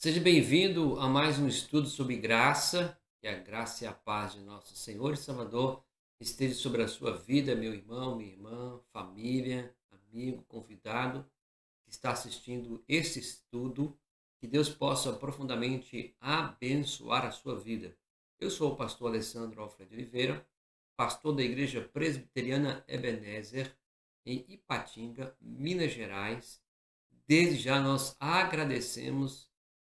Seja bem-vindo a mais um estudo sobre graça, que a graça e a paz de nosso Senhor e Salvador esteja sobre a sua vida, meu irmão, minha irmã, família, amigo, convidado que está assistindo esse estudo, que Deus possa profundamente abençoar a sua vida. Eu sou o pastor Alessandro Alfredo Oliveira, pastor da Igreja Presbiteriana Ebenezer, em Ipatinga, Minas Gerais. Desde já nós agradecemos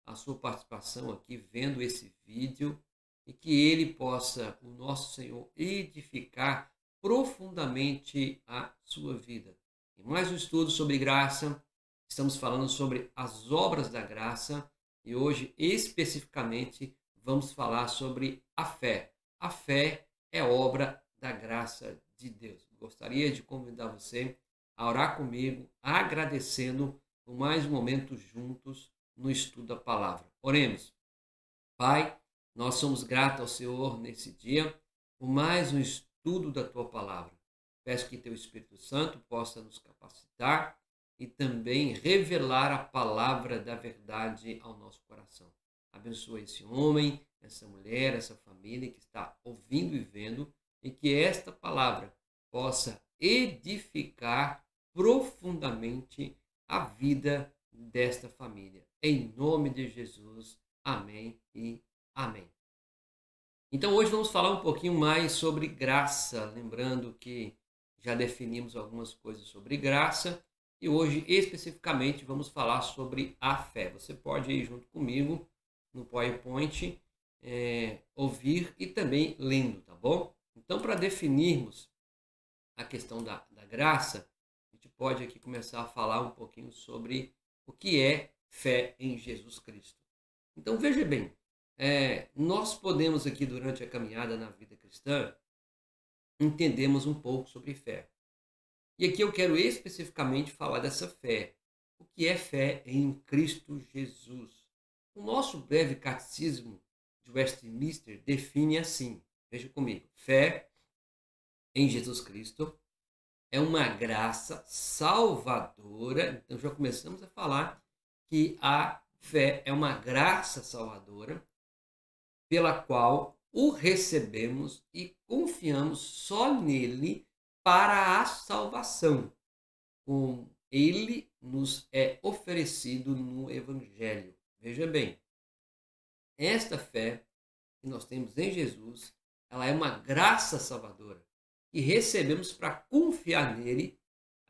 a sua participação aqui, vendo esse vídeo, e que ele possa, o nosso Senhor, edificar profundamente a sua vida. Em mais um estudo sobre graça, estamos falando sobre as obras da graça e hoje, especificamente, vamos falar sobre a fé. A fé é obra da graça de Deus. Gostaria de convidar você a orar comigo, agradecendo por mais um momento juntos no estudo da palavra. Oremos. Pai, nós somos gratos ao Senhor nesse dia por mais um estudo da tua palavra. Peço que teu Espírito Santo possa nos capacitar e também revelar a palavra da verdade ao nosso coração. Abençoa esse homem, essa mulher, essa família que está ouvindo e vendo, e que esta palavra possa edificar profundamente a vida desta família. Em nome de Jesus, amém e amém. Então hoje vamos falar um pouquinho mais sobre graça, lembrando que já definimos algumas coisas sobre graça e hoje especificamente vamos falar sobre a fé. Você pode ir junto comigo no PowerPoint, ouvir e também lendo, tá bom? Então, para definirmos a questão da graça, a gente pode aqui começar a falar um pouquinho sobre o que é fé em Jesus Cristo. Então veja bem, nós podemos aqui durante a caminhada na vida cristã entendemos um pouco sobre fé. E aqui eu quero especificamente falar dessa fé. O que é fé em Cristo Jesus? O nosso breve catecismo de Westminster define assim, veja comigo, fé em Jesus Cristo é uma graça salvadora. Então já começamos a falar que a fé é uma graça salvadora pela qual o recebemos e confiamos só nele para a salvação, como ele nos é oferecido no Evangelho. Veja bem, esta fé que nós temos em Jesus, ela é uma graça salvadora e recebemos para confiar nele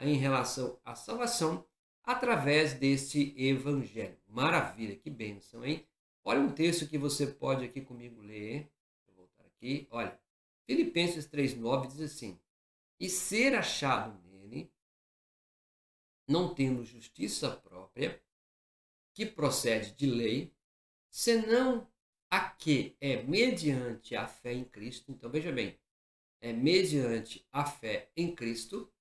em relação à salvação através deste evangelho. Maravilha, que bênção, hein? Olha um texto que você pode aqui comigo ler. Vou voltar aqui. Olha, Filipenses 3,9 diz assim: e ser achado nele, não tendo justiça própria, que procede de lei, senão a que é mediante a fé em Cristo. Então veja bem, é mediante a fé em Cristo,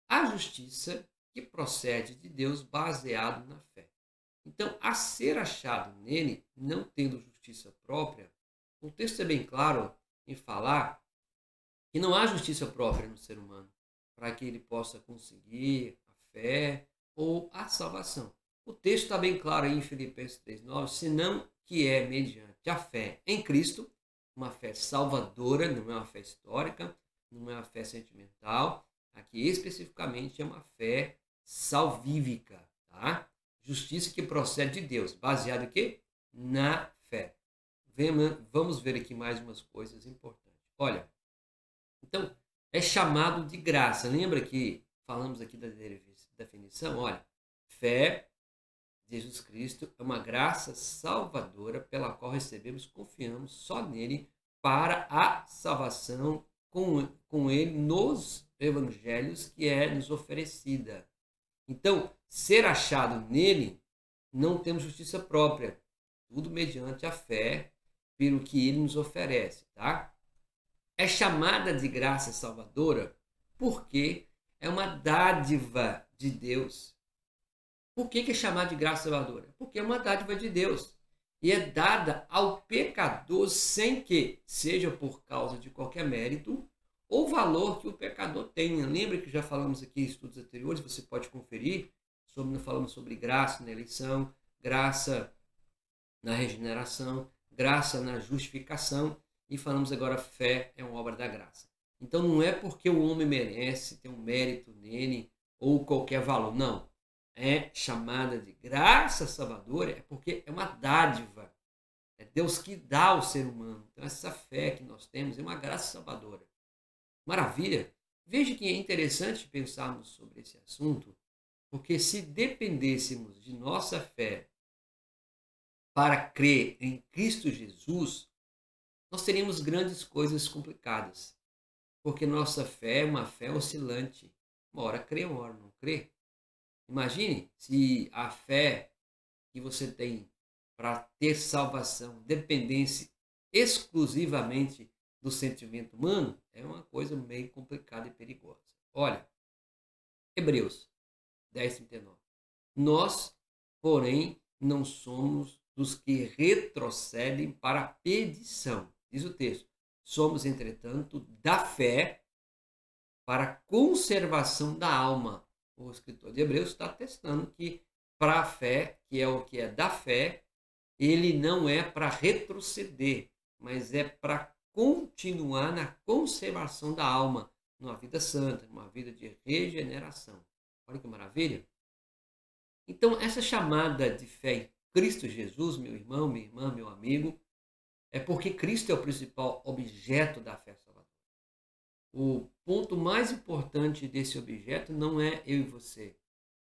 a justiça que procede de Deus baseado na fé. Então, a ser achado nele, não tendo justiça própria, o texto é bem claro em falar que não há justiça própria no ser humano para que ele possa conseguir a fé ou a salvação. O texto está bem claro aí em Filipenses 3,9, senão que é mediante a fé em Cristo, uma fé salvadora, não é uma fé histórica, não é uma fé sentimental, aqui especificamente é uma fé salvífica, tá? Justiça que procede de Deus, baseada em quê? Na fé. Vamos ver aqui mais umas coisas importantes. Olha, então, é chamado de graça. Lembra que falamos aqui da definição? Olha, fé de Jesus Cristo é uma graça salvadora pela qual recebemos, confiamos só nele para a salvação com ele nos evangelhos que é nos oferecida. Então, ser achado nele, não temos justiça própria, tudo mediante a fé pelo que ele nos oferece, tá? É chamada de graça salvadora porque é uma dádiva de Deus. Por que é chamada de graça salvadora? Porque é uma dádiva de Deus e é dada ao pecador sem que seja por causa de qualquer mérito ou valor que o pecador tenha. Lembra que já falamos aqui em estudos anteriores, você pode conferir, falamos sobre graça na eleição, graça na regeneração, graça na justificação e falamos agora fé é uma obra da graça. Então não é porque o homem merece, tem um mérito nele ou qualquer valor, não. É chamada de graça salvadora, é porque é uma dádiva. É Deus que dá ao ser humano. Então essa fé que nós temos é uma graça salvadora. Maravilha! Veja que é interessante pensarmos sobre esse assunto, porque se dependêssemos de nossa fé para crer em Cristo Jesus, nós teríamos grandes coisas complicadas, porque nossa fé é uma fé oscilante. Uma hora crê, uma hora não crê. Imagine se a fé que você tem para ter salvação dependesse exclusivamente do sentimento humano, é uma coisa meio complicada e perigosa. Olha, Hebreus 10:39. Nós, porém, não somos dos que retrocedem para a perdição. Diz o texto. Somos, entretanto, da fé para a conservação da alma. O escritor de Hebreus está atestando que para a fé, que é o que é da fé, ele não é para retroceder, mas é para continuar na conservação da alma, numa vida santa, numa vida de regeneração. Olha que maravilha! Então, essa chamada de fé em Cristo Jesus, meu irmão, minha irmã, meu amigo, é porque Cristo é o principal objeto da fé salvadora. O ponto mais importante desse objeto não é eu e você,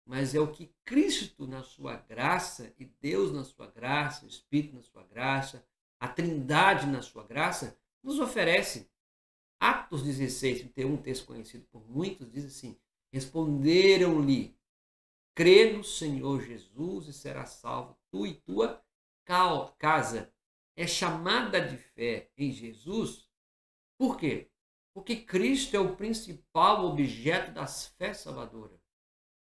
mas é o que Cristo na sua graça e Deus na sua graça, o Espírito na sua graça, a Trindade na sua graça, nos oferece. Atos 16:31, um texto conhecido por muitos, diz assim: responderam-lhe, crê no Senhor Jesus e será salvo tu e tua casa. É chamada de fé em Jesus. Por quê? Porque Cristo é o principal objeto das fés salvadoras.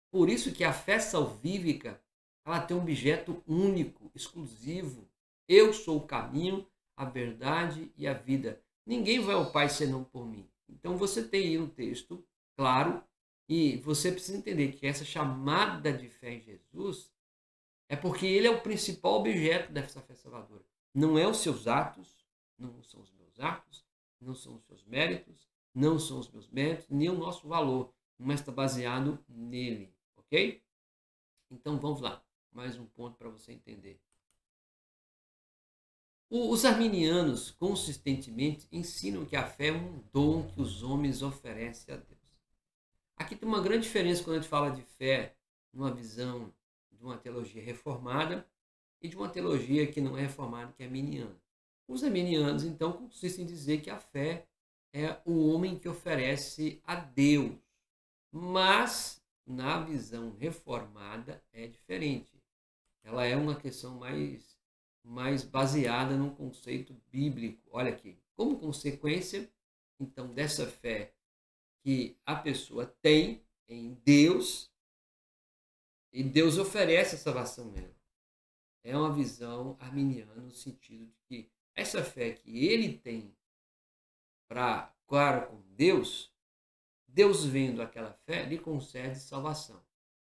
Por isso que a fé salvífica, ela tem um objeto único, exclusivo. Eu sou o caminho, a verdade e a vida. Ninguém vai ao Pai senão por mim. Então você tem aí um texto claro e você precisa entender que essa chamada de fé em Jesus é porque ele é o principal objeto dessa fé salvadora. Não é os seus atos, não são os meus atos, não são os seus méritos, não são os meus méritos, nem o nosso valor, mas está baseado nele, ok? Então vamos lá, mais um ponto para você entender. Os arminianos consistentemente ensinam que a fé é um dom que os homens oferecem a Deus. Aqui tem uma grande diferença quando a gente fala de fé numa visão de uma teologia reformada e de uma teologia que não é reformada, que é arminiana. Os arminianos, então, consistem em dizer que a fé é o homem que oferece a Deus. Mas, na visão reformada, é diferente. Ela é uma questão mais baseada num conceito bíblico. Olha aqui, como consequência, então, dessa fé que a pessoa tem em Deus, e Deus oferece a salvação a ela. É uma visão arminiana no sentido de que essa fé que ele tem para com Deus, Deus vendo aquela fé, lhe concede salvação.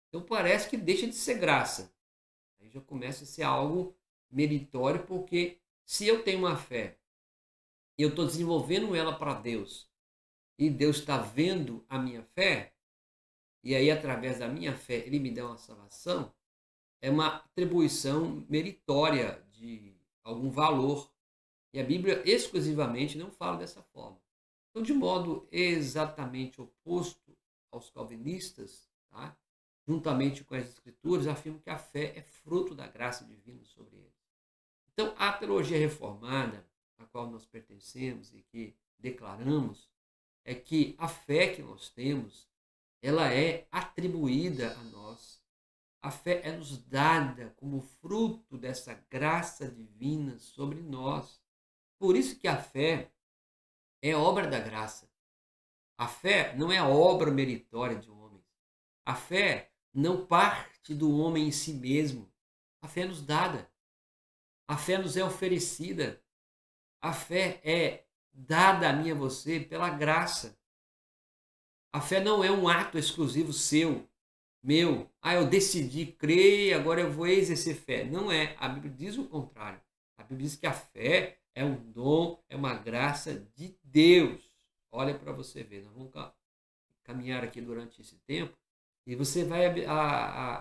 Então parece que deixa de ser graça. Aí já começa a ser algo meritório, porque se eu tenho uma fé e eu estou desenvolvendo ela para Deus, e Deus está vendo a minha fé, e aí através da minha fé ele me dá uma salvação, é uma atribuição meritória de algum valor. E a Bíblia exclusivamente não fala dessa forma. Então, de modo exatamente oposto aos calvinistas, tá? Juntamente com as Escrituras, afirmam que a fé é fruto da graça divina sobre eles. Então, a teologia reformada, a qual nós pertencemos e que declaramos, é que a fé que nós temos, ela é atribuída a nós. A fé é nos dada como fruto dessa graça divina sobre nós. Por isso que a fé é obra da graça. A fé não é obra meritória de homens. A fé não parte do homem em si mesmo. A fé é nos dada. A fé nos é oferecida. A fé é dada a mim e a você pela graça. A fé não é um ato exclusivo seu. meu. Ah, eu decidi crer, agora eu vou exercer fé. Não é. A Bíblia diz o contrário. A Bíblia diz que a fé é um dom, é uma graça de Deus. Olha para você ver. Nós vamos caminhar aqui durante esse tempo e você vai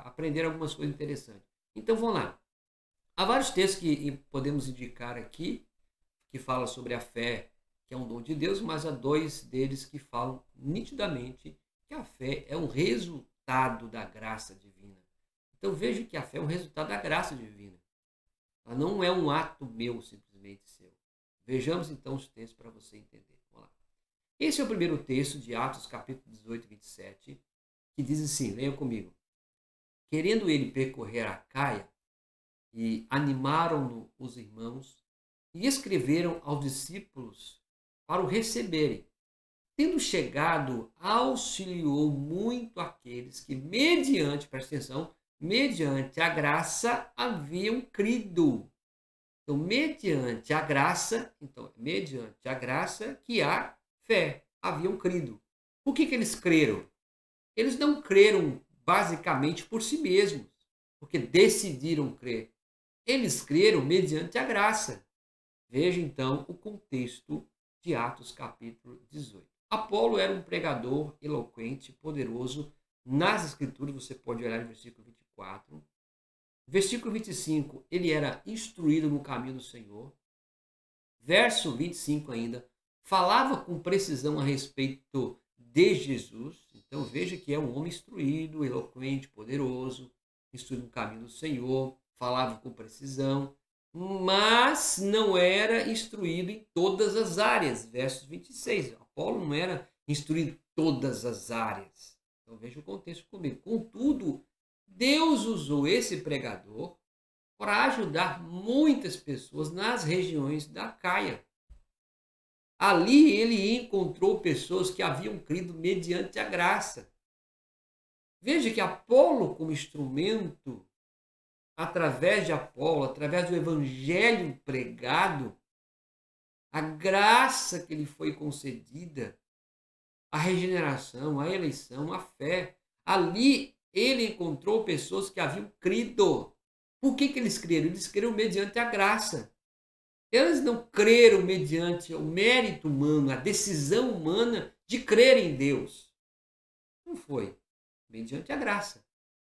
aprender algumas coisas interessantes. Então vamos lá. Há vários textos que podemos indicar aqui que falam sobre a fé, que é um dom de Deus, mas há dois deles que falam nitidamente que a fé é um resultado da graça divina. Então veja que a fé é um resultado da graça divina. Ela não é um ato meu, simplesmente seu. Vejamos então os textos para você entender. Vamos lá. Esse é o primeiro texto de Atos, capítulo 18, 27, que diz assim, leiam comigo. Querendo ele percorrer a Caia, e animaram-no os irmãos, e escreveram aos discípulos para o receberem. Tendo chegado, auxiliou muito aqueles que, presta atenção, mediante a graça haviam crido. Então, mediante a graça que há fé, haviam crido. Por que eles creram? Eles não creram basicamente por si mesmos, porque decidiram crer. Eles creram mediante a graça. Veja então o contexto de Atos capítulo 18. Apolo era um pregador eloquente, poderoso nas escrituras, você pode olhar no versículo 24. Versículo 25, ele era instruído no caminho do Senhor. Verso 25 ainda, falava com precisão a respeito de Jesus. Então veja que é um homem instruído, eloquente, poderoso, instruído no caminho do Senhor, falava com precisão, mas não era instruído em todas as áreas. Versos 26, Apolo não era instruído em todas as áreas. Então veja o contexto comigo. Contudo, Deus usou esse pregador para ajudar muitas pessoas nas regiões da Caia. Ali ele encontrou pessoas que haviam crido mediante a graça. Veja que Apolo, como instrumento, através de Apolo, através do evangelho pregado, a graça que lhe foi concedida, a regeneração, a eleição, a fé, ali ele encontrou pessoas que haviam crido. Por que eles creram? Eles creram mediante a graça. Eles não creram mediante o mérito humano, a decisão humana de crer em Deus. Não foi. Mediante a graça.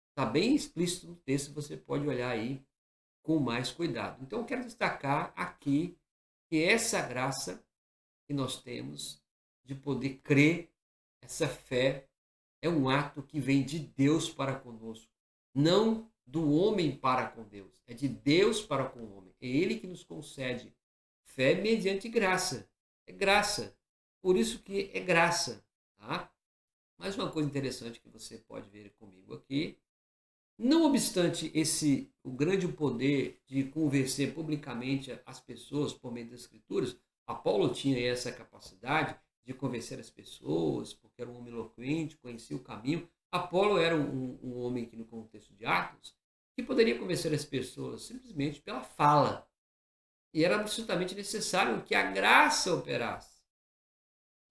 Está bem explícito no texto, você pode olhar aí com mais cuidado. Então eu quero destacar aqui que essa graça que nós temos de poder crer, essa fé, é um ato que vem de Deus para conosco, não do homem para com Deus. É de Deus para com o homem. É Ele que nos concede fé mediante graça. É graça. Por isso que é graça. Tá? Mais uma coisa interessante que você pode ver comigo aqui. Não obstante o grande poder de convencer publicamente as pessoas por meio das escrituras, Apolo tinha essa capacidade de convencer as pessoas, porque era um homem eloquente, conhecia o caminho. Apolo era um homem que, no contexto de Atos, que poderia convencer as pessoas simplesmente pela fala. E era absolutamente necessário que a graça operasse.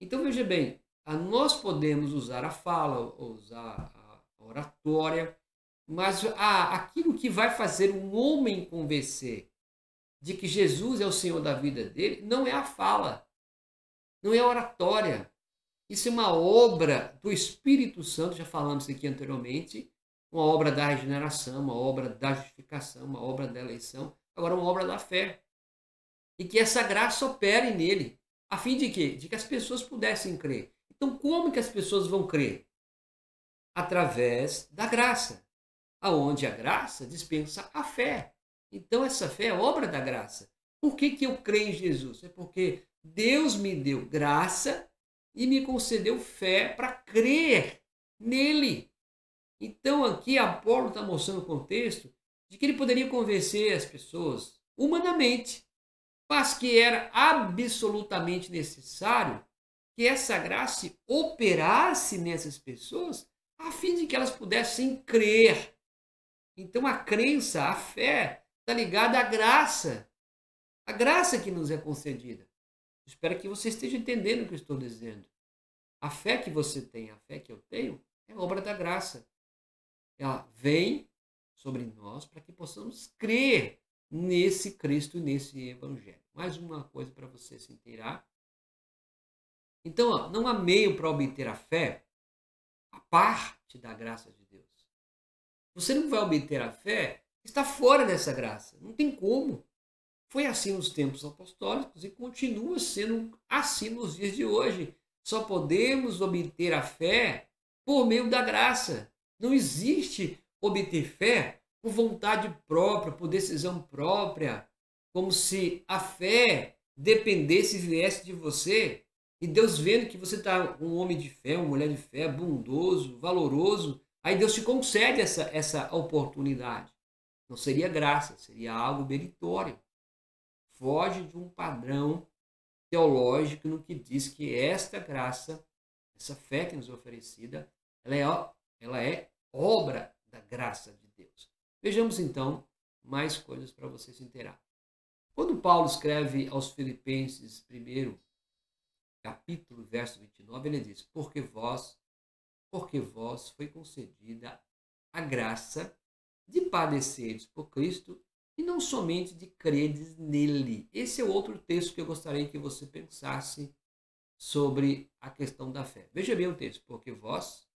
Então, veja bem, nós podemos usar a fala, usar a oratória, mas aquilo que vai fazer um homem convencer de que Jesus é o Senhor da vida dele, não é a fala, não é a oratória. Isso é uma obra do Espírito Santo, já falamos aqui anteriormente, uma obra da regeneração, uma obra da justificação, uma obra da eleição, agora uma obra da fé. E que essa graça opere nele, a fim de quê? De que as pessoas pudessem crer. Então, como que as pessoas vão crer? Através da graça, aonde a graça dispensa a fé. Então, essa fé é obra da graça. Por que eu creio em Jesus? É porque Deus me deu graça e me concedeu fé para crer nele. Então, aqui Apolo está mostrando o contexto de que ele poderia convencer as pessoas humanamente, mas que era absolutamente necessário que essa graça operasse nessas pessoas a fim de que elas pudessem crer. Então a crença, a fé, está ligada à graça. A graça que nos é concedida. Espero que você esteja entendendo o que eu estou dizendo. A fé que você tem, a fé que eu tenho, é obra da graça. ela vem sobre nós para que possamos crer nesse Cristo, nesse Evangelho. Mais uma coisa para você se inteirar. Então, não há meio para obter a fé a parte da graça de Deus. Você não vai obter a fé, está fora dessa graça. Não tem como. Foi assim nos tempos apostólicos e continua sendo assim nos dias de hoje. Só podemos obter a fé por meio da graça. Não existe obter fé por vontade própria, por decisão própria, como se a fé dependesse e viesse de você. E Deus vendo que você está um homem de fé, uma mulher de fé, bondoso, valoroso, aí Deus te concede essa oportunidade. Não seria graça, seria algo meritório. Foge de um padrão teológico no que diz que esta graça, essa fé que nos é oferecida, ela é obra da graça de Deus. Vejamos então mais coisas para você se inteirar. Quando Paulo escreve aos Filipenses, primeiro capítulo, verso 29, ele diz: porque vós foi concedida a graça de padeceres por Cristo e não somente de credes nele. Esse é outro texto que eu gostaria que você pensasse sobre a questão da fé. Veja bem o texto: porque vós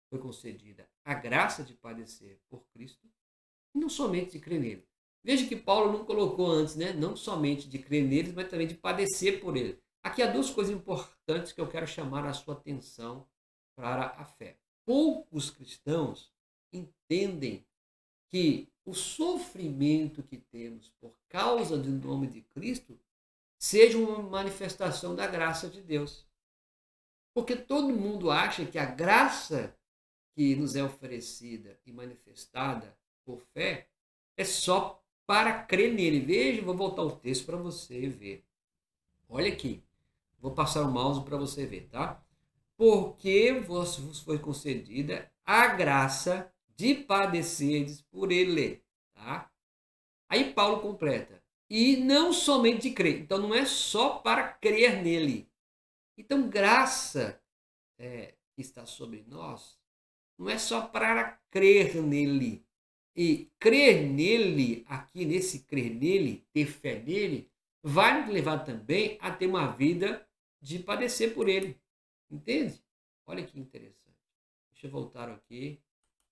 foi concedida a graça de padecer por Cristo e não somente de crer nele. Veja que Paulo não colocou antes, né? Não somente de crer neles, mas também de padecer por ele. Aqui há duas coisas importantes que eu quero chamar a sua atenção para a fé. Poucos cristãos entendem que o sofrimento que temos por causa do nome de Cristo seja uma manifestação da graça de Deus. Porque todo mundo acha que a graça que nos é oferecida e manifestada por fé é só para crer nele. Veja, vou voltar o texto para você ver. Olha aqui, vou passar o mouse para você ver, tá? Porque vos foi concedida a graça de padeceres por ele, tá? Aí Paulo completa: e não somente de crer. Então não é só para crer nele. Então graça que está sobre nós não é só para crer nele. E crer nele, aqui nesse crer nele, ter fé nele, vai nos levar também a ter uma vida de padecer por ele. Entende? Olha que interessante. Deixa eu voltar aqui,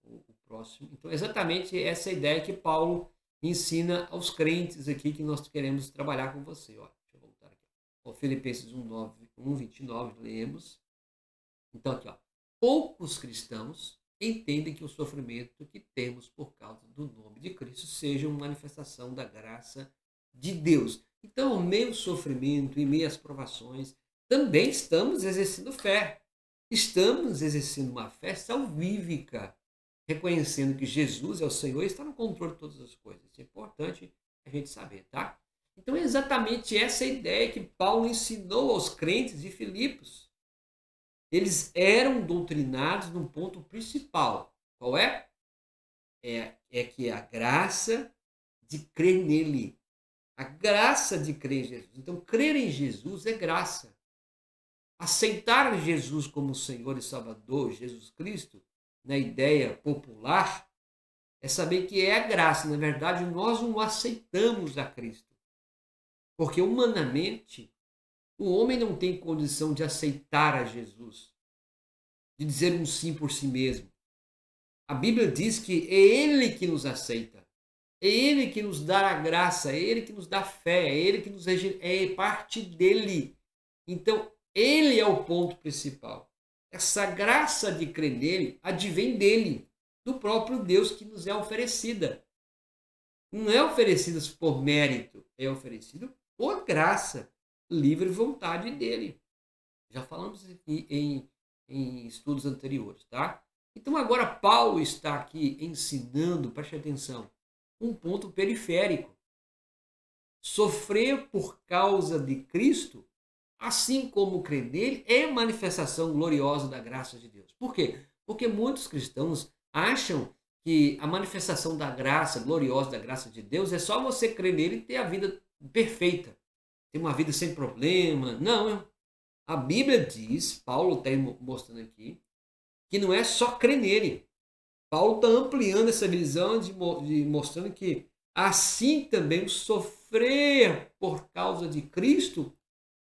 o próximo. Então, exatamente essa ideia que Paulo ensina aos crentes aqui que nós queremos trabalhar com você. Ó, deixa eu voltar aqui. Ó, Filipenses 1:29, lemos. Então, aqui, ó. Poucos cristãos entendem que o sofrimento que temos por causa do nome de Cristo seja uma manifestação da graça de Deus. Então, meio ao sofrimento e meio às provações, também estamos exercendo fé. Estamos exercendo uma fé salvífica, reconhecendo que Jesus é o Senhor e está no controle de todas as coisas. Isso é importante a gente saber, tá? Então é exatamente essa ideia que Paulo ensinou aos crentes de Filipos. Eles eram doutrinados num ponto principal. Qual é? É que a graça de crer nele. A graça de crer em Jesus. Então, crer em Jesus é graça. Aceitar Jesus como Senhor e Salvador, Jesus Cristo, na ideia popular, é saber que é a graça. Na verdade, nós não aceitamos a Cristo. Porque humanamente, o homem não tem condição de aceitar a Jesus, de dizer um sim por si mesmo. A Bíblia diz que é Ele que nos aceita. É Ele que nos dá a graça, é Ele que nos dá fé, é Ele que nos é parte dele. Então, Ele é o ponto principal. Essa graça de crer nele advém dele, do próprio Deus que nos é oferecida. Não é oferecida por mérito, é oferecido por graça, livre vontade dele. Já falamos aqui em estudos anteriores, tá? Então agora Paulo está aqui ensinando, preste atenção, um ponto periférico. Sofrer por causa de Cristo, assim como crer nele, é manifestação gloriosa da graça de Deus. Por quê? Porque muitos cristãos acham que a manifestação da graça, gloriosa da graça de Deus, é só você crer nele e ter a vida perfeita, ter uma vida sem problema. Não, a Bíblia diz, Paulo está mostrando aqui, que não é só crer nele, Paulo está ampliando essa visão de mostrando que assim também o sofrer por causa de Cristo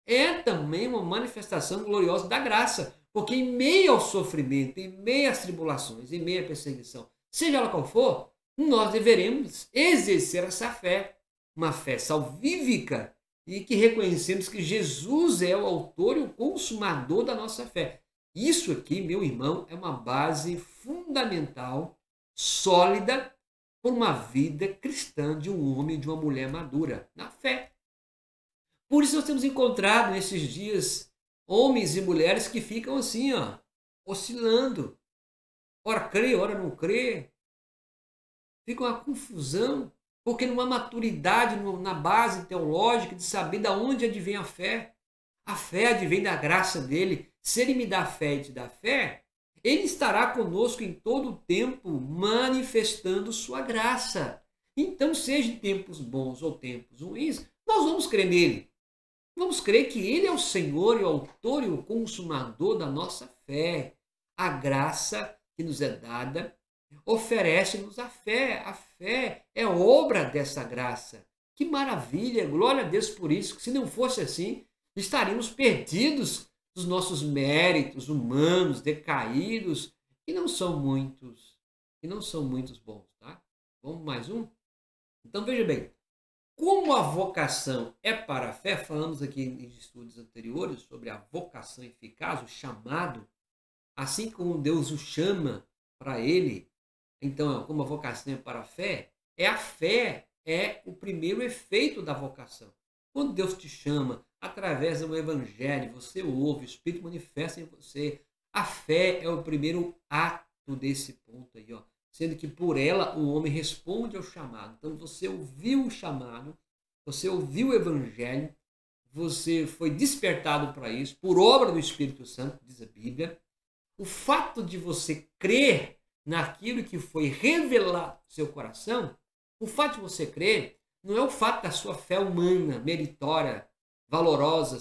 é também uma manifestação gloriosa da graça. Porque em meio ao sofrimento, em meio às tribulações, em meio à perseguição, seja ela qual for, nós deveremos exercer essa fé, uma fé salvífica, e que reconhecemos que Jesus é o autor e o consumador da nossa fé. Isso aqui, meu irmão, é uma base fundamental, sólida, por uma vida cristã de um homem e de uma mulher madura, na fé. Por isso nós temos encontrado nesses dias homens e mulheres que ficam assim, ó, oscilando. Ora crê, ora não crê. Fica uma confusão, porque não há maturidade na base teológica de saber de onde advém a fé. A fé advém da graça dele. Se ele me dá fé e te dá fé, ele estará conosco em todo o tempo, manifestando sua graça. Então, seja em tempos bons ou tempos ruins, nós vamos crer nele. Vamos crer que ele é o Senhor e o autor e o consumador da nossa fé. A graça que nos é dada oferece-nos a fé. A fé é obra dessa graça. Que maravilha, glória a Deus por isso. Se não fosse assim, estaríamos perdidos dos nossos méritos humanos, decaídos, que não são muitos, bons, tá? Vamos mais um? Então veja bem, como a vocação é para a fé, falamos aqui em estudos anteriores sobre a vocação eficaz, o chamado, assim como Deus o chama para ele, então como a vocação é para a fé é o primeiro efeito da vocação. Quando Deus te chama através do evangelho, você ouve, o Espírito manifesta em você. A fé é o primeiro ato desse ponto aí, ó. Sendo que por ela o homem responde ao chamado. Então você ouviu o chamado, você ouviu o evangelho, você foi despertado para isso, por obra do Espírito Santo, diz a Bíblia. O fato de você crer naquilo que foi revelado no seu coração, o fato de você crer não é o fato da sua fé humana, meritória, valorosa,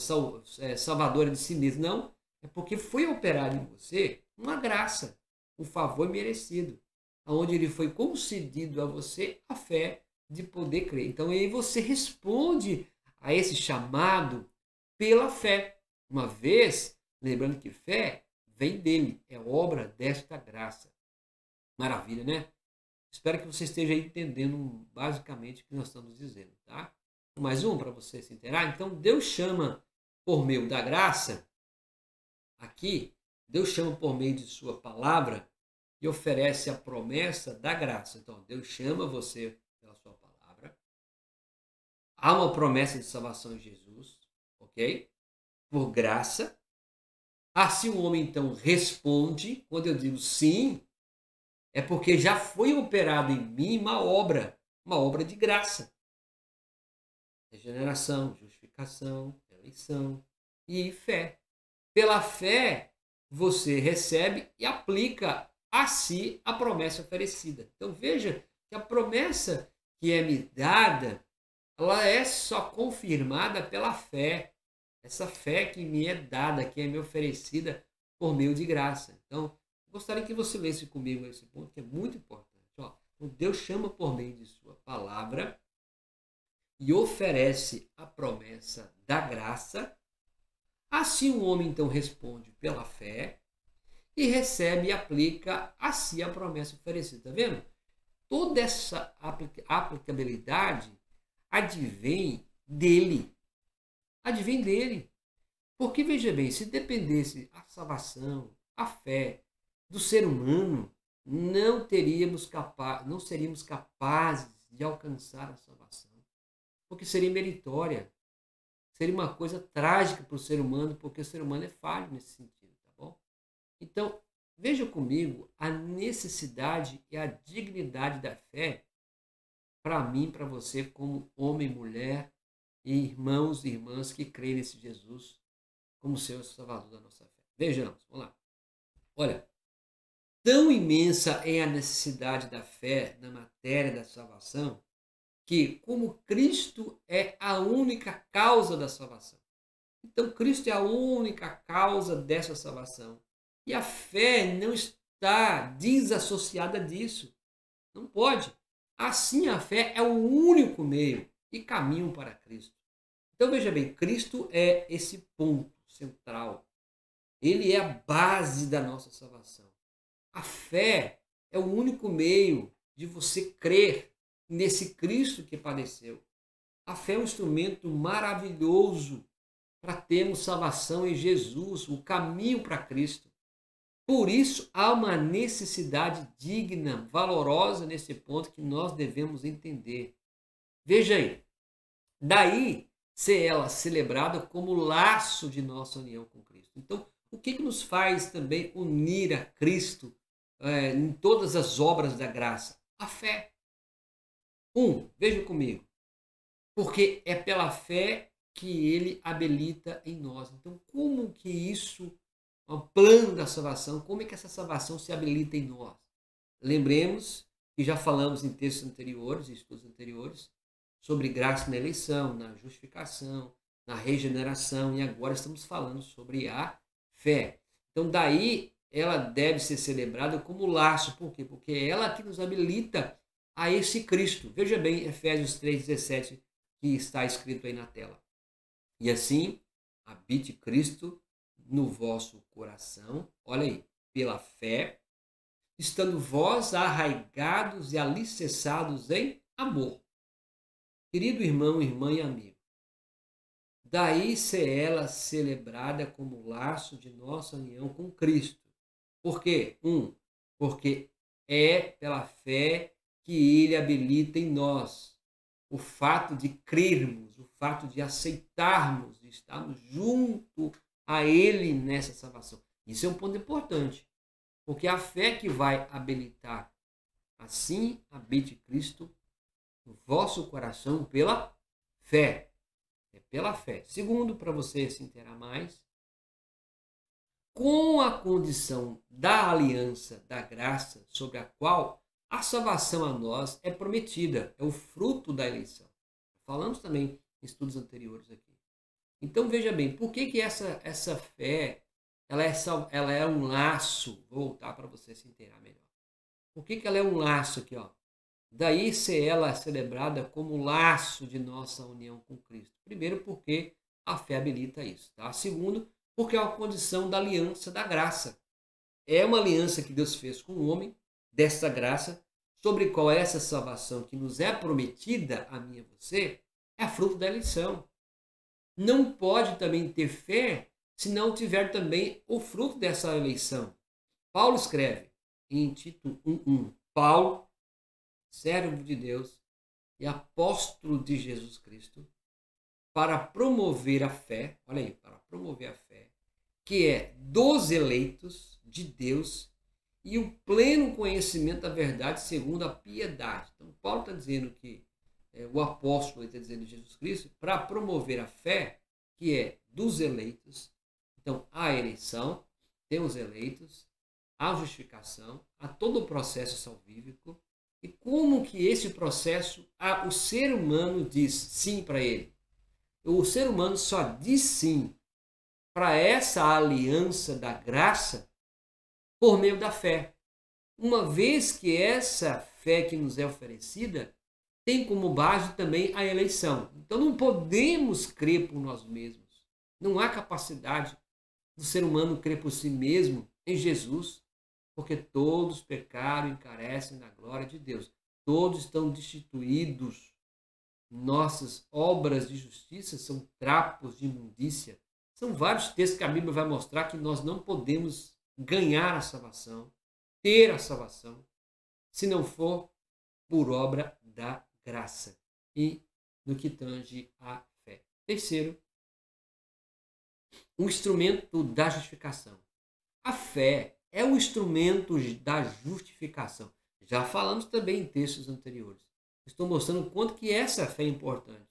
salvadora de si mesmo. Não, é porque foi operado em você uma graça, um favor merecido, onde ele foi concedido a você a fé de poder crer. Então aí você responde a esse chamado pela fé. Uma vez, lembrando que fé vem dele, é obra desta graça. Maravilha, né? Espero que você esteja entendendo basicamente o que nós estamos dizendo, tá? Mais um para você se inteirar. Então, Deus chama por meio da graça, aqui, Deus chama por meio de sua palavra e oferece a promessa da graça. Então, Deus chama você pela sua palavra. Há uma promessa de salvação em Jesus, ok? Por graça. Assim o homem, então, responde. Quando eu digo sim, é porque já foi operado em mim uma obra de graça. Regeneração, justificação, eleição e fé. Pela fé, você recebe e aplica a si a promessa oferecida. Então veja que a promessa que é me dada, ela é só confirmada pela fé. Essa fé que me é dada, que é me oferecida por meio de graça. Então, gostaria que você lesse comigo esse ponto, que é muito importante. Ó, Deus chama por meio de sua palavra e oferece a promessa da graça. Assim o homem, então, responde pela fé e recebe e aplica a si a promessa oferecida. Está vendo? Toda essa aplicabilidade advém dele. Advém dele. Porque, veja bem, se dependesse a salvação, a fé do ser humano, não seríamos capazes de alcançar a salvação. Porque seria meritória. Seria uma coisa trágica para o ser humano, porque o ser humano é falho nesse sentido, tá bom? Então, veja comigo a necessidade e a dignidade da fé para mim, para você, como homem e mulher, e irmãos e irmãs que creem nesse Jesus como Senhor e Salvador da nossa fé. Vejamos, vamos lá. Olha, tão imensa é a necessidade da fé na matéria da salvação, que como Cristo é a única causa da salvação. Então Cristo é a única causa dessa salvação. E a fé estar desassociada disso. Não pode. Assim, a fé é o único meio e caminho para Cristo. Então, veja bem, Cristo é esse ponto central. Ele é a base da nossa salvação. A fé é o único meio de você crer nesse Cristo que padeceu. A fé é um instrumento maravilhoso para termos salvação em Jesus, o caminho para Cristo. Por isso, há uma necessidade digna, valorosa nesse ponto que nós devemos entender. Veja aí, daí ser ela celebrada como laço de nossa união com Cristo. Então, o que nos faz também unir a Cristo em todas as obras da graça? A fé. Veja comigo, porque é pela fé que ele habilita em nós. Então, como que isso, o plano da salvação, como é que essa salvação se habilita em nós? Lembremos que já falamos em textos anteriores, em estudos anteriores, sobre graça na eleição, na justificação, na regeneração, e agora estamos falando sobre a fé. Então, daí ela deve ser celebrada como laço. Por quê? Porque é ela que nos habilita a esse Cristo. Veja bem, Efésios 3,17, que está escrito aí na tela. E assim, habite Cristo no vosso coração, olha aí, pela fé, estando vós arraigados e alicerçados em amor. Querido irmão, irmã e amigo, daí ser ela celebrada como laço de nossa união com Cristo. Por quê? Porque é pela fé que ele habilita em nós o fato de crermos, o fato de aceitarmos, de estarmos junto a ele nessa salvação. Isso é um ponto importante, porque a fé que vai habilitar, assim habite Cristo no vosso coração pela fé. É pela fé. Segundo, para você se inteirar mais, com a condição da aliança da graça sobre a qual a salvação a nós é prometida, é o fruto da eleição. Falamos também em estudos anteriores aqui. Então veja bem, por que essa fé ela é um laço? Vou voltar para você se inteirar melhor. Por que ela é um laço aqui? Ó? Daí ser ela celebrada como laço de nossa união com Cristo. Primeiro, porque a fé habilita isso. Tá? Segundo, porque é uma condição da aliança da graça. É uma aliança que Deus fez com o homem, dessa graça, sobre qual essa salvação que nos é prometida, a mim e a você, é fruto da eleição. Não pode também ter fé se não tiver também o fruto dessa eleição. Paulo escreve em Tito 1:1, Paulo, servo de Deus e apóstolo de Jesus Cristo, para promover a fé, olha aí, para promover a fé, que é dos eleitos de Deus e o pleno conhecimento da verdade segundo a piedade. Então, Paulo está dizendo que o apóstolo está dizendo de Jesus Cristo para promover a fé, que é dos eleitos. Então, a eleição, tem os eleitos, a justificação, a todo o processo salvífico. E como que esse processo, o ser humano diz sim para ele? O ser humano só diz sim para essa aliança da graça por meio da fé. Uma vez que essa fé que nos é oferecida tem como base também a eleição. Então não podemos crer por nós mesmos. Não há capacidade do ser humano crer por si mesmo em Jesus, porque todos pecaram e carecem da glória de Deus. Todos estão destituídos. Nossas obras de justiça são trapos de imundícia. São vários textos que a Bíblia vai mostrar que nós não podemos ganhar a salvação, ter a salvação, se não for por obra da graça e no que tange à fé. Terceiro, um instrumento da justificação. A fé é um instrumento da justificação. Já falamos também em textos anteriores. Estou mostrando o quanto que essa fé é importante.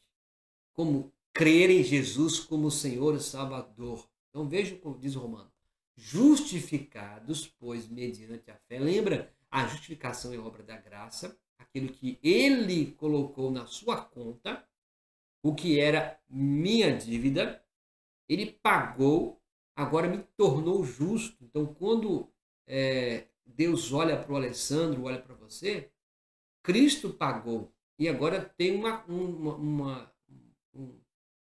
Como crer em Jesus como Senhor e Salvador. Então veja o que diz o Romano. Justificados, pois, mediante a fé. Lembra? A justificação é obra da graça. Aquilo que ele colocou na sua conta, o que era minha dívida, ele pagou, agora me tornou justo. Então, quando Deus olha para o Alessandro, olha para você, Cristo pagou. E agora tem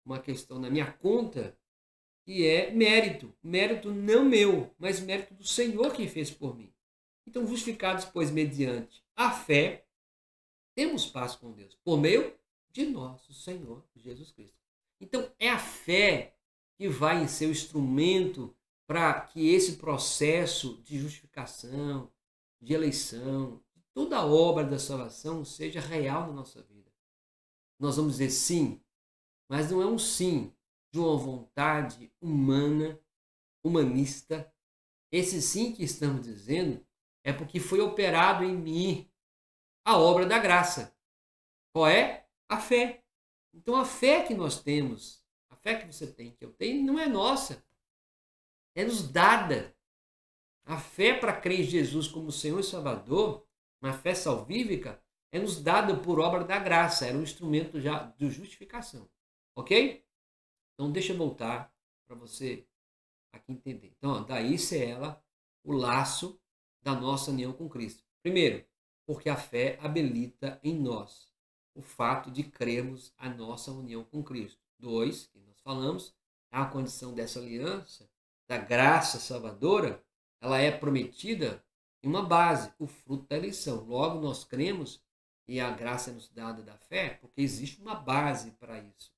uma questão na minha conta que é mérito. Mérito não meu, mas mérito do Senhor que fez por mim. Então, justificados, pois, mediante a fé, temos paz com Deus, por meio de nosso Senhor Jesus Cristo. Então, é a fé que vai ser o instrumento para que esse processo de justificação, de eleição, de toda a obra da salvação seja real na nossa vida. Nós vamos dizer sim, mas não é um sim de uma vontade humana, humanista. Esse sim que estamos dizendo é porque foi operado em mim a obra da graça. Qual é? A fé. Então a fé que nós temos, a fé que você tem, que eu tenho, não é nossa. É nos dada. A fé para crer em Jesus como Senhor e Salvador, uma fé salvífica, é nos dada por obra da graça. Era um instrumento já de justificação. Ok? Então deixa eu voltar para você aqui entender. Então, ó, daí se ela o laço da nossa união com Cristo. Primeiro, porque a fé habilita em nós o fato de crermos a nossa união com Cristo. Dois, que nós falamos, a condição dessa aliança, da graça salvadora, ela é prometida em uma base, o fruto da eleição. Logo, nós cremos e a graça é nos dada da fé, porque existe uma base para isso.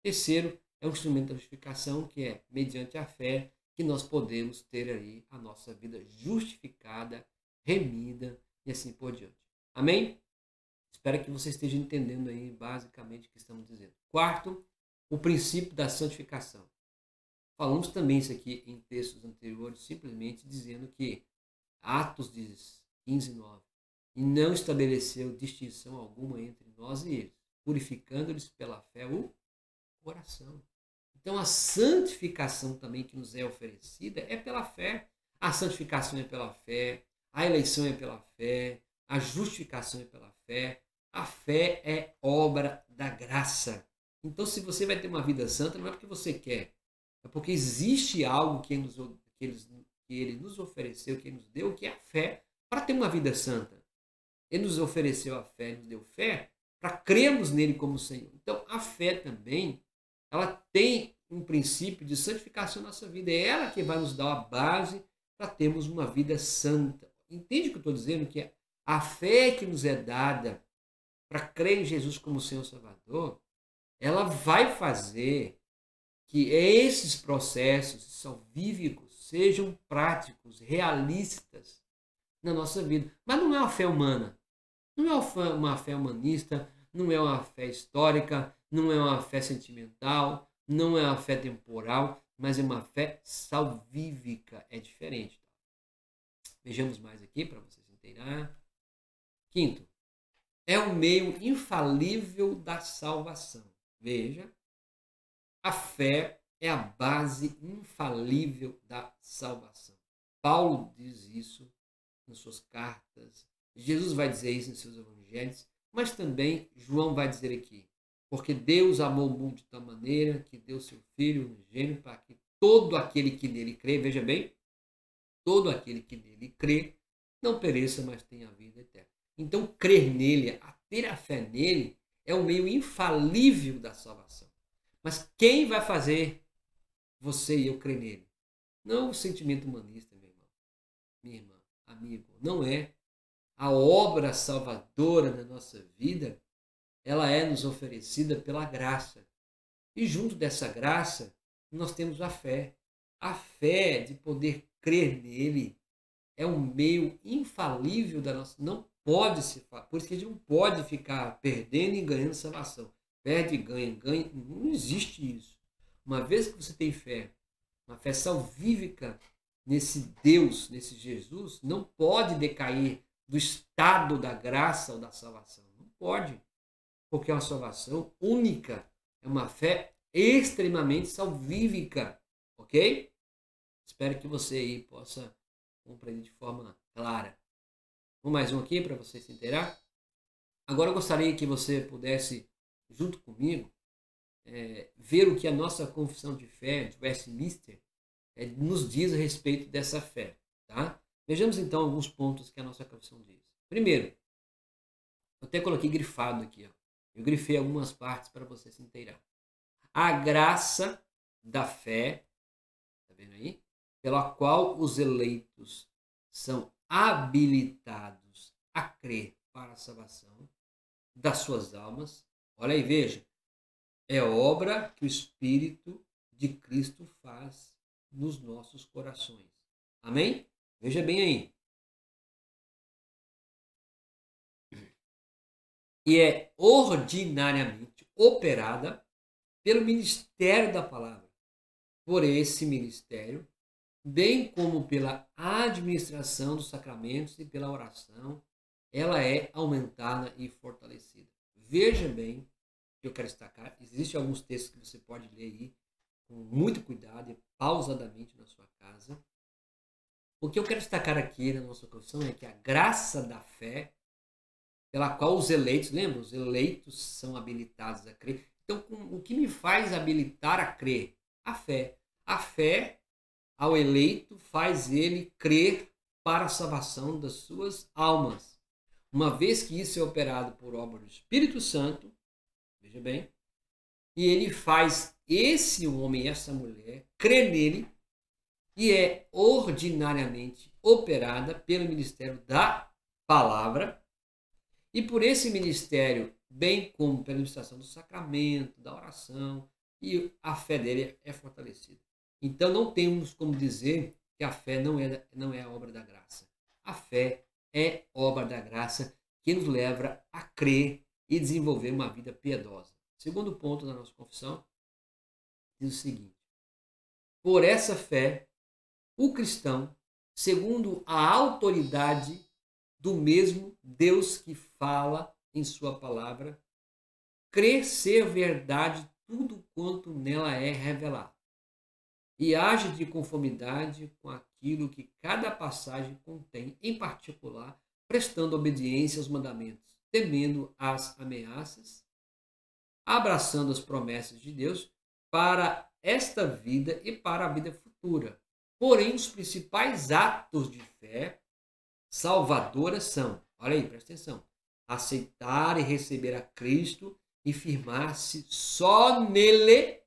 Terceiro, é um instrumento da justificação, que é mediante a fé que nós podemos ter aí a nossa vida justificada, remida e assim por diante. Amém? Espero que você esteja entendendo aí basicamente o que estamos dizendo. Quarto, o princípio da santificação. Falamos também isso aqui em textos anteriores, simplesmente dizendo que Atos diz 15:9, e não estabeleceu distinção alguma entre nós e eles, purificando-lhes pela fé o coração. Então a santificação também que nos é oferecida é pela fé. A santificação é pela fé, a eleição é pela fé, a justificação é pela fé. A fé é obra da graça. Então, se você vai ter uma vida santa, não é porque você quer, é porque existe algo que ele nos ofereceu, que ele nos deu, que é a fé, para ter uma vida santa. Ele nos ofereceu a fé, nos deu fé, para crermos nele como Senhor. Então, a fé também, ela tem um princípio de santificação na nossa vida. É ela que vai nos dar a base para termos uma vida santa. Entende o que eu estou dizendo? Que a fé que nos é dada para crer em Jesus como Senhor Salvador, ela vai fazer que esses processos salvíficos sejam práticos, realistas na nossa vida. Mas não é uma fé humana, não é uma fé humanista, não é uma fé histórica, não é uma fé sentimental, não é uma fé temporal, mas é uma fé salvífica, é diferente. Vejamos mais aqui para vocês entenderem. Quinto, é o meio infalível da salvação. Veja, a fé é a base infalível da salvação. Paulo diz isso nas suas cartas, Jesus vai dizer isso nos seus evangelhos, mas também João vai dizer aqui, porque Deus amou o mundo de tal maneira que deu seu Filho unigênito para que todo aquele que nele crê, veja bem, todo aquele que nele crê, não pereça, mas tenha a vida eterna. Então, crer nele, ter a fé nele, é o meio infalível da salvação. Mas quem vai fazer você e eu crer nele? Não o sentimento humanista, meu irmão, minha irmã, amigo. Não é. A obra salvadora na nossa vida, ela é nos oferecida pela graça. E junto dessa graça, nós temos a fé. A fé de poder crer nele é um meio infalível da nossa... Não pode se... Por isso que a gente não pode ficar perdendo e ganhando salvação. Perde, ganha, ganha. Não existe isso. Uma vez que você tem fé, uma fé salvífica nesse Deus, nesse Jesus, não pode decair do estado da graça ou da salvação. Não pode. Porque é uma salvação única. É uma fé extremamente salvífica. Ok? Espero que você aí possa compreender de forma clara. Vamos mais um aqui para você se inteirar. Agora eu gostaria que você pudesse, junto comigo, ver o que a nossa confissão de fé de Westminster nos diz a respeito dessa fé. Tá? Vejamos então alguns pontos que a nossa confissão diz. Primeiro, eu até coloquei grifado aqui, ó. Eu grifei algumas partes para você se inteirar. A graça da fé, tá vendo aí? Pela qual os eleitos são habilitados a crer para a salvação das suas almas. Olha aí, veja. É obra que o Espírito de Cristo faz nos nossos corações. Amém? Veja bem aí. E é ordinariamente operada pelo ministério da palavra. Por esse ministério, bem como pela administração dos sacramentos e pela oração, ela é aumentada e fortalecida. Veja bem, que eu quero destacar, existem alguns textos que você pode ler aí com muito cuidado e pausadamente na sua casa. O que eu quero destacar aqui na nossa confissão é que a graça da fé, pela qual os eleitos, lembra? Os eleitos são habilitados a crer. Então, o que me faz habilitar a crer? A fé. A fé ao eleito faz ele crer para a salvação das suas almas. Uma vez que isso é operado por obra do Espírito Santo, veja bem, e ele faz esse homem, essa mulher, crer nele, e é ordinariamente operada pelo ministério da palavra, e por esse ministério, bem como pela administração do sacramento, da oração, e a fé dele é fortalecida. Então não temos como dizer que a fé não é a obra da graça. A fé é obra da graça que nos leva a crer e desenvolver uma vida piedosa. Segundo ponto da nossa confissão diz o seguinte: por essa fé, o cristão, segundo a autoridade do mesmo Deus que fala em sua palavra, crê ser verdade tudo quanto nela é revelado e age de conformidade com aquilo que cada passagem contém, em particular, prestando obediência aos mandamentos, temendo as ameaças, abraçando as promessas de Deus para esta vida e para a vida futura. Porém, os principais atos de fé salvadora são, olha aí, presta atenção, aceitar e receber a Cristo e firmar-se só nele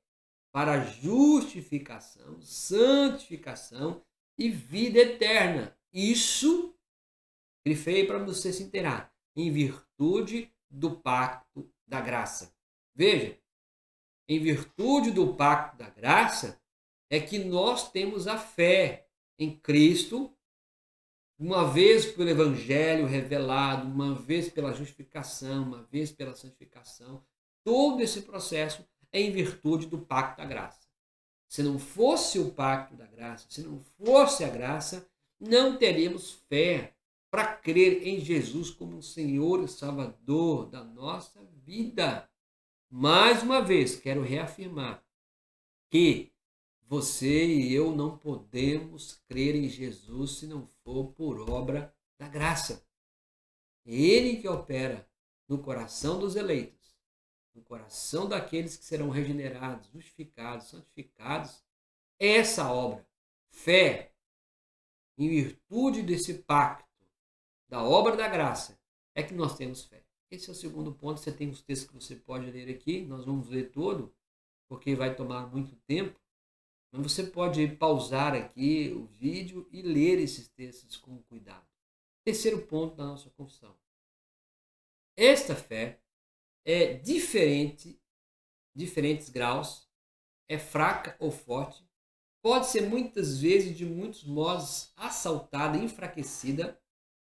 para justificação, santificação e vida eterna. Isso, grifei para você se inteirar, em virtude do pacto da graça. Veja, em virtude do pacto da graça, é que nós temos a fé em Cristo, uma vez pelo Evangelho revelado, uma vez pela justificação, uma vez pela santificação. Todo esse processo é em virtude do pacto da graça. Se não fosse o pacto da graça, se não fosse a graça, não teríamos fé para crer em Jesus como Senhor e Salvador da nossa vida. Mais uma vez, quero reafirmar que você e eu não podemos crer em Jesus se não for por obra da graça. É Ele que opera no coração dos eleitos, no coração daqueles que serão regenerados, justificados, santificados. Essa obra, fé, em virtude desse pacto, da obra da graça, é que nós temos fé. Esse é o segundo ponto. Você tem os textos que você pode ler aqui, nós vamos ler todo, porque vai tomar muito tempo. Mas você pode pausar aqui o vídeo e ler esses textos com cuidado. Terceiro ponto da nossa confissão. Esta fé é diferentes graus, é fraca ou forte, pode ser muitas vezes, de muitos modos, assaltada, enfraquecida,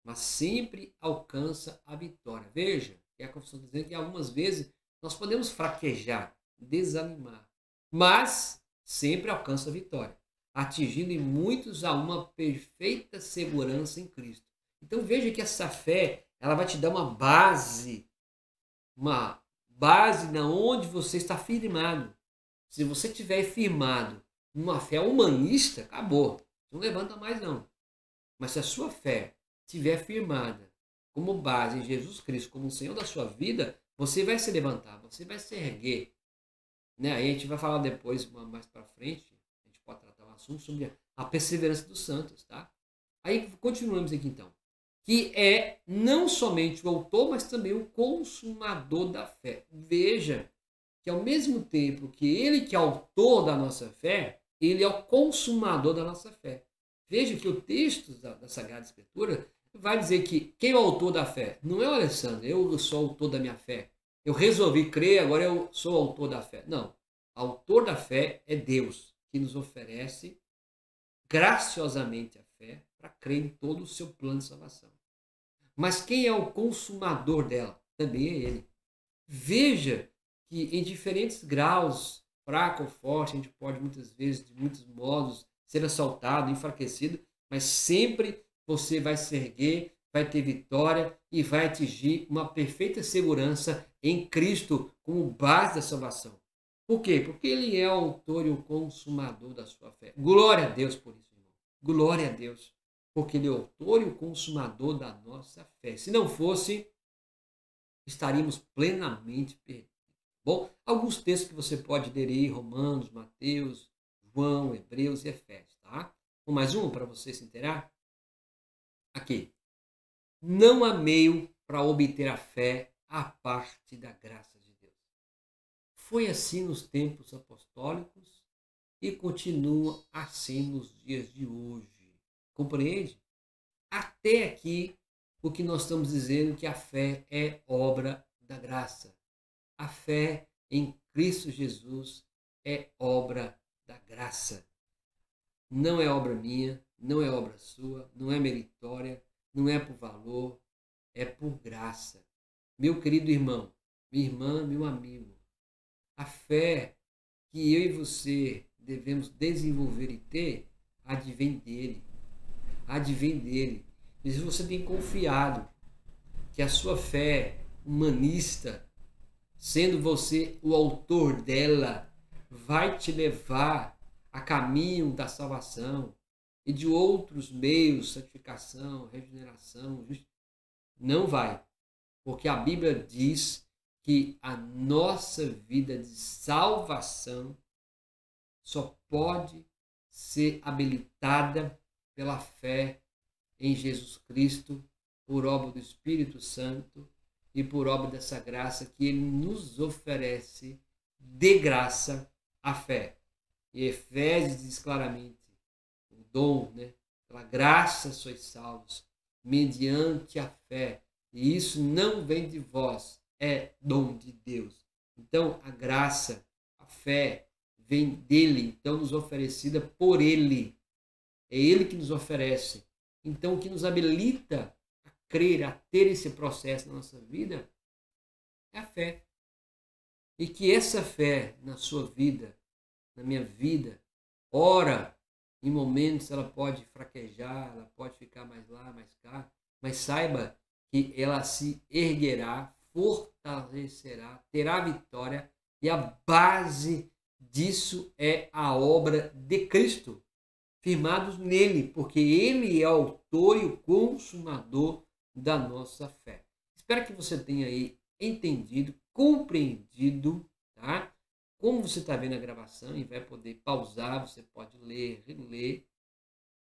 mas sempre alcança a vitória. Veja, que a confissão está dizendo que algumas vezes nós podemos fraquejar, desanimar, mas sempre alcança a vitória, atingindo em muitos a uma perfeita segurança em Cristo. Então veja que essa fé, ela vai te dar uma base na onde você está firmado. Se você estiver firmado numa fé humanista, acabou, não levanta mais não. Mas se a sua fé estiver firmada como base em Jesus Cristo, como o Senhor da sua vida, você vai se levantar, você vai se erguer. Né? Aí a gente vai falar depois, mais para frente, a gente pode tratar um assunto sobre a perseverança dos santos, tá? Aí continuamos aqui então. Que é não somente o autor, mas também o consumador da fé. Veja que ao mesmo tempo que ele que é autor da nossa fé, ele é o consumador da nossa fé. Veja que o texto da Sagrada Escritura vai dizer que quem é o autor da fé? Não é o Alessandro, eu sou autor da minha fé. Eu resolvi crer, agora eu sou autor da fé. Não. Autor da fé é Deus, que nos oferece graciosamente a fé para crer em todo o seu plano de salvação. Mas quem é o consumador dela? Também é ele. Veja que em diferentes graus, fraco ou forte, a gente pode muitas vezes, de muitos modos, ser assaltado, enfraquecido, mas sempre você vai se erguer, vai ter vitória e vai atingir uma perfeita segurança em Cristo como base da salvação. Por quê? Porque ele é o autor e o consumador da sua fé. Glória a Deus por isso, irmão. Glória a Deus. Porque ele é o autor e o consumador da nossa fé. Se não fosse, estaríamos plenamente perdidos. Bom, alguns textos que você pode ler aí, Romanos, Mateus, João, Hebreus e Efésios, tá? Mais um para você se inteirar? Aqui. Não há meio para obter a fé à parte da graça de Deus. Foi assim nos tempos apostólicos e continua assim nos dias de hoje. Compreende? Até aqui, o que nós estamos dizendo que a fé é obra da graça. A fé em Cristo Jesus é obra da graça. Não é obra minha, não é obra sua, não é meritória, não é por valor, é por graça. Meu querido irmão, minha irmã, meu amigo, a fé que eu e você devemos desenvolver e ter, advém dele. Advém dele. E se você tem confiado que a sua fé humanista, sendo você o autor dela, vai te levar a caminho da salvação e de outros meios, santificação, regeneração, não vai. Porque a Bíblia diz que a nossa vida de salvação só pode ser habilitada pela fé em Jesus Cristo, por obra do Espírito Santo e por obra dessa graça que ele nos oferece de graça a fé. E Efésios diz claramente, o dom, né? Pela graça sois salvos, mediante a fé. E isso não vem de vós, é dom de Deus. Então, a graça, a fé, vem dele, então nos oferecida por ele. É ele que nos oferece. Então, o que nos habilita a crer, a ter esse processo na nossa vida, é a fé. E que essa fé na sua vida, na minha vida, ora, em momentos ela pode fraquejar, ela pode ficar mais lá, mais cá, mas saiba que ela se erguerá, fortalecerá, terá vitória, e a base disso é a obra de Cristo, firmados nele, porque ele é o autor e o consumador da nossa fé. Espero que você tenha aí entendido, compreendido, tá? Como você está vendo a gravação e vai poder pausar, você pode ler, reler,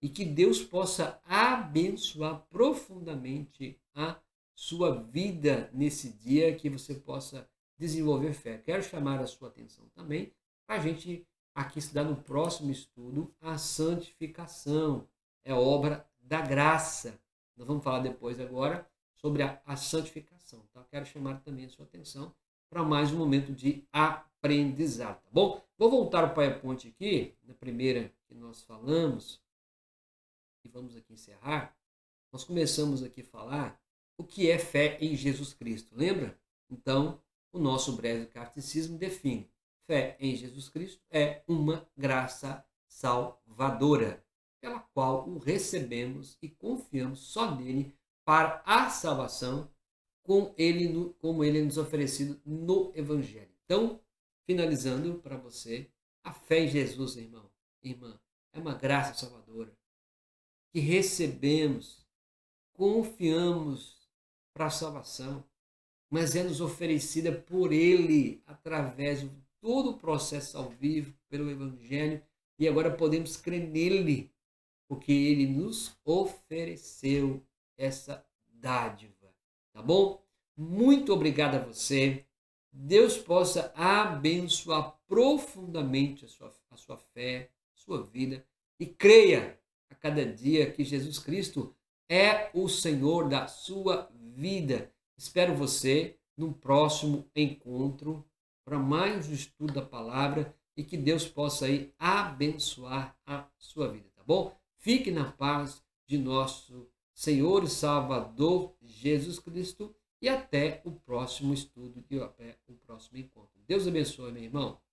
e que Deus possa abençoar profundamente a sua vida nesse dia, que você possa desenvolver fé. Quero chamar a sua atenção também para a gente aqui estudar no próximo estudo a santificação. É obra da graça. Nós vamos falar depois agora sobre a santificação. Tá? Quero chamar também a sua atenção para mais um momento de aprendizado, tá bom? Vou voltar ao PowerPoint aqui, na primeira que nós falamos, e vamos aqui encerrar. Nós começamos aqui a falar o que é fé em Jesus Cristo, lembra? Então, o nosso breve catecismo define: fé em Jesus Cristo é uma graça salvadora, pela qual o recebemos e confiamos só nele para a salvação, como ele nos oferecido no Evangelho. Então, finalizando para você, a fé em Jesus, irmão, irmã, é uma graça salvadora que recebemos, confiamos para a salvação, mas é nos oferecida por ele através de todo o processo ao vivo, pelo Evangelho, e agora podemos crer nele porque Ele nos ofereceu essa dádiva, tá bom? Muito obrigado a você. Deus possa abençoar profundamente a sua fé, a sua vida, e creia a cada dia que Jesus Cristo é o Senhor da sua vida. Espero você num próximo encontro para mais um estudo da palavra e que Deus possa aí abençoar a sua vida, tá bom? Fique na paz de nosso Senhor e Salvador Jesus Cristo e até o próximo estudo e até o próximo encontro. Deus abençoe, meu irmão.